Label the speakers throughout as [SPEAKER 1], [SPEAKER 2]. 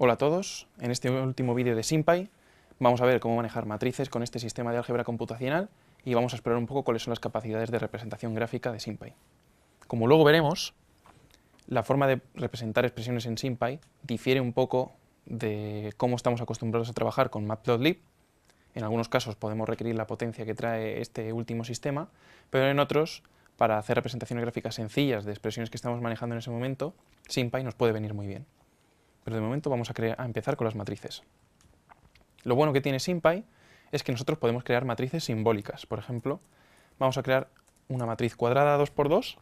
[SPEAKER 1] Hola a todos, en este último vídeo de SymPy vamos a ver cómo manejar matrices con este sistema de álgebra computacional y vamos a explorar un poco cuáles son las capacidades de representación gráfica de SymPy. Como luego veremos, la forma de representar expresiones en SymPy difiere un poco de cómo estamos acostumbrados a trabajar con Matplotlib. En algunos casos podemos requerir la potencia que trae este último sistema, pero en otros, para hacer representaciones gráficas sencillas de expresiones que estamos manejando en ese momento, SymPy nos puede venir muy bien. Pero de momento vamos a empezar con las matrices. Lo bueno que tiene SymPy es que nosotros podemos crear matrices simbólicas. Por ejemplo, vamos a crear una matriz cuadrada 2×2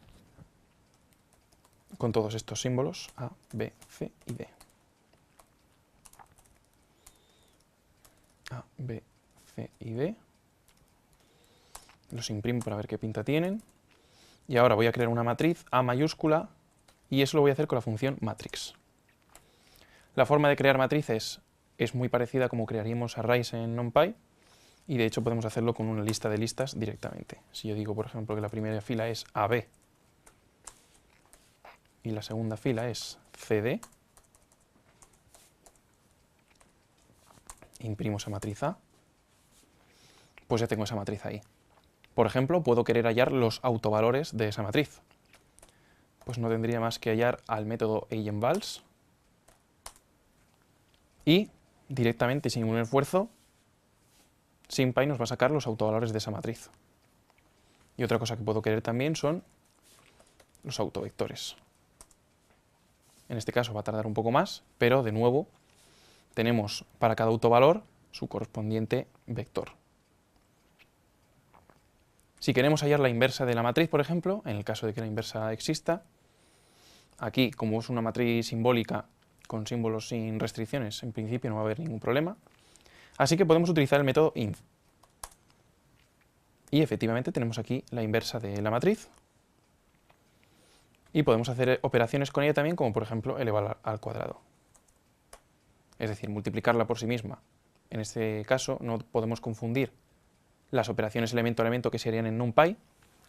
[SPEAKER 1] con todos estos símbolos A, B, C y D. A, B, C y D. Los imprimo para ver qué pinta tienen. Y ahora voy a crear una matriz A mayúscula y eso lo voy a hacer con la función matrix. La forma de crear matrices es muy parecida a como crearíamos arrays en NumPy y de hecho podemos hacerlo con una lista de listas directamente. Si yo digo, por ejemplo, que la primera fila es AB y la segunda fila es CD, imprimo esa matriz A, pues ya tengo esa matriz ahí. Por ejemplo, puedo querer hallar los autovalores de esa matriz. Pues no tendría más que hallar al método eigenvals y directamente, sin ningún esfuerzo, SymPy nos va a sacar los autovalores de esa matriz. Y otra cosa que puedo querer también son los autovectores. En este caso va a tardar un poco más, pero de nuevo tenemos para cada autovalor su correspondiente vector. Si queremos hallar la inversa de la matriz, por ejemplo, en el caso de que la inversa exista, aquí, como es una matriz simbólica con símbolos sin restricciones, en principio no va a haber ningún problema. Así que podemos utilizar el método inv. Y efectivamente tenemos aquí la inversa de la matriz. Y podemos hacer operaciones con ella también, como por ejemplo elevar al cuadrado. Es decir, multiplicarla por sí misma. En este caso no podemos confundir las operaciones elemento a elemento que se harían en NumPy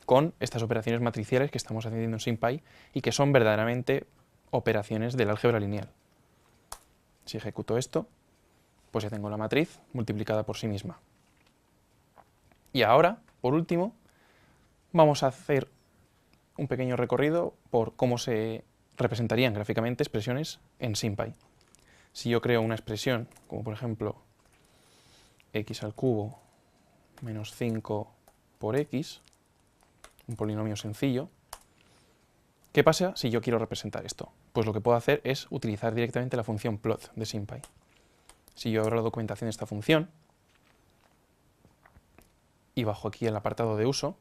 [SPEAKER 1] con estas operaciones matriciales que estamos haciendo en SymPy y que son verdaderamente operaciones del álgebra lineal. Si ejecuto esto, pues ya tengo la matriz multiplicada por sí misma. Y ahora, por último, vamos a hacer un pequeño recorrido por cómo se representarían gráficamente expresiones en SymPy. Si yo creo una expresión, como por ejemplo x² menos 5 por x, un polinomio sencillo, ¿qué pasa si yo quiero representar esto? Pues lo que puedo hacer es utilizar directamente la función plot de SymPy. Si yo abro la documentación de esta función y bajo aquí el apartado de uso,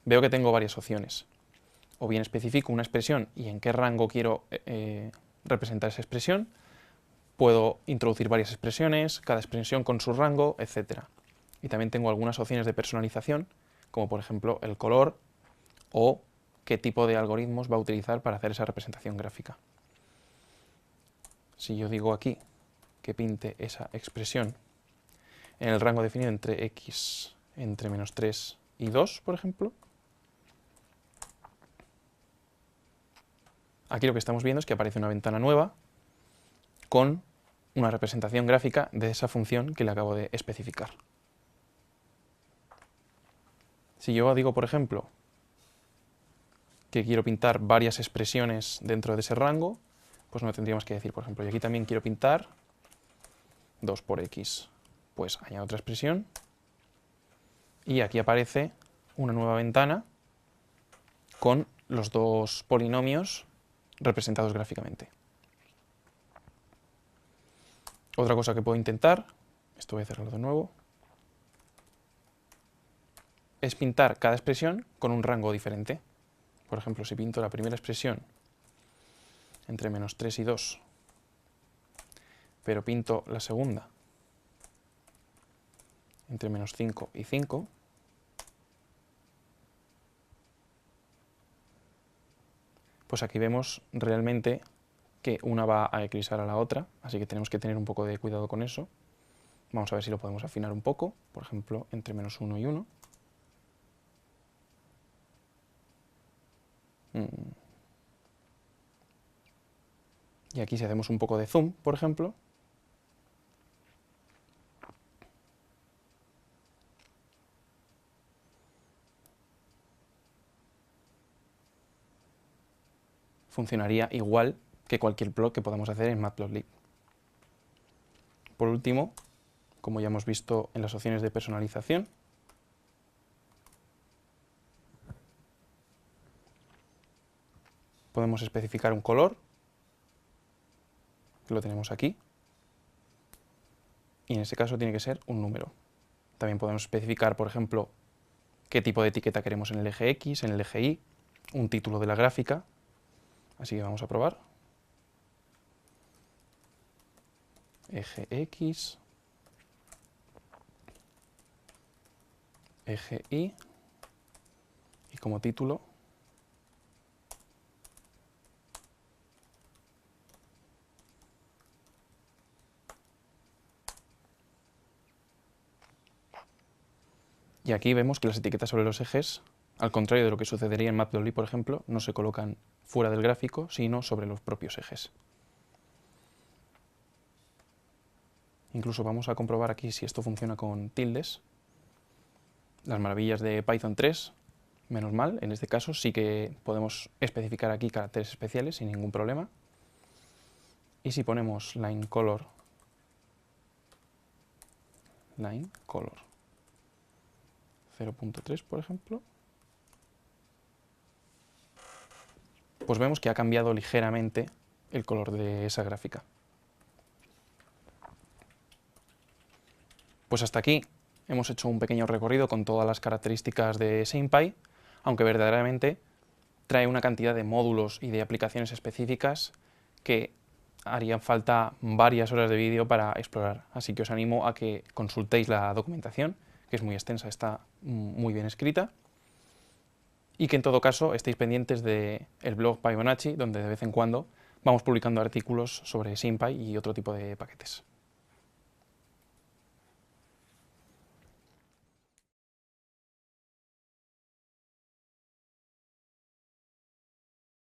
[SPEAKER 1] veo que tengo varias opciones. O bien especifico una expresión y en qué rango quiero representar esa expresión, puedo introducir varias expresiones, cada expresión con su rango, etc. Y también tengo algunas opciones de personalización, como por ejemplo el color o qué tipo de algoritmos va a utilizar para hacer esa representación gráfica. Si yo digo aquí que pinte esa expresión en el rango definido entre x entre menos 3 y 2, por ejemplo, aquí lo que estamos viendo es que aparece una ventana nueva con una representación gráfica de esa función que le acabo de especificar. Si yo digo, por ejemplo, que quiero pintar varias expresiones dentro de ese rango, pues no tendríamos que decir, por ejemplo, y aquí también quiero pintar 2 por x. Pues añado otra expresión y aquí aparece una nueva ventana con los dos polinomios representados gráficamente. Otra cosa que puedo intentar, esto voy a cerrarlo de nuevo, es pintar cada expresión con un rango diferente. Por ejemplo, si pinto la primera expresión entre menos 3 y 2, pero pinto la segunda entre menos 5 y 5, pues aquí vemos realmente que una va a eclipsar a la otra, así que tenemos que tener un poco de cuidado con eso. Vamos a ver si lo podemos afinar un poco, por ejemplo, entre menos 1 y 1. Y aquí si hacemos un poco de zoom, por ejemplo, funcionaría igual que cualquier blog que podamos hacer en Matplotlib. Por último, como ya hemos visto en las opciones de personalización, podemos especificar un color, que lo tenemos aquí, y en este caso tiene que ser un número. También podemos especificar, por ejemplo, qué tipo de etiqueta queremos en el eje X, en el eje Y, un título de la gráfica, así que vamos a probar. Eje X, eje Y, y como título y aquí vemos que las etiquetas sobre los ejes, al contrario de lo que sucedería en Matplotlib, por ejemplo, no se colocan fuera del gráfico, sino sobre los propios ejes. Incluso vamos a comprobar aquí si esto funciona con tildes. Las maravillas de Python 3, menos mal, en este caso sí que podemos especificar aquí caracteres especiales sin ningún problema. Y si ponemos line color 0.3, por ejemplo, pues vemos que ha cambiado ligeramente el color de esa gráfica. Pues hasta aquí hemos hecho un pequeño recorrido con todas las características de SymPy, aunque verdaderamente trae una cantidad de módulos y de aplicaciones específicas que harían falta varias horas de vídeo para explorar. Así que os animo a que consultéis la documentación, que es muy extensa, está muy bien escrita, y que en todo caso estéis pendientes del blog Fibonacci, donde de vez en cuando vamos publicando artículos sobre SymPy y otro tipo de paquetes.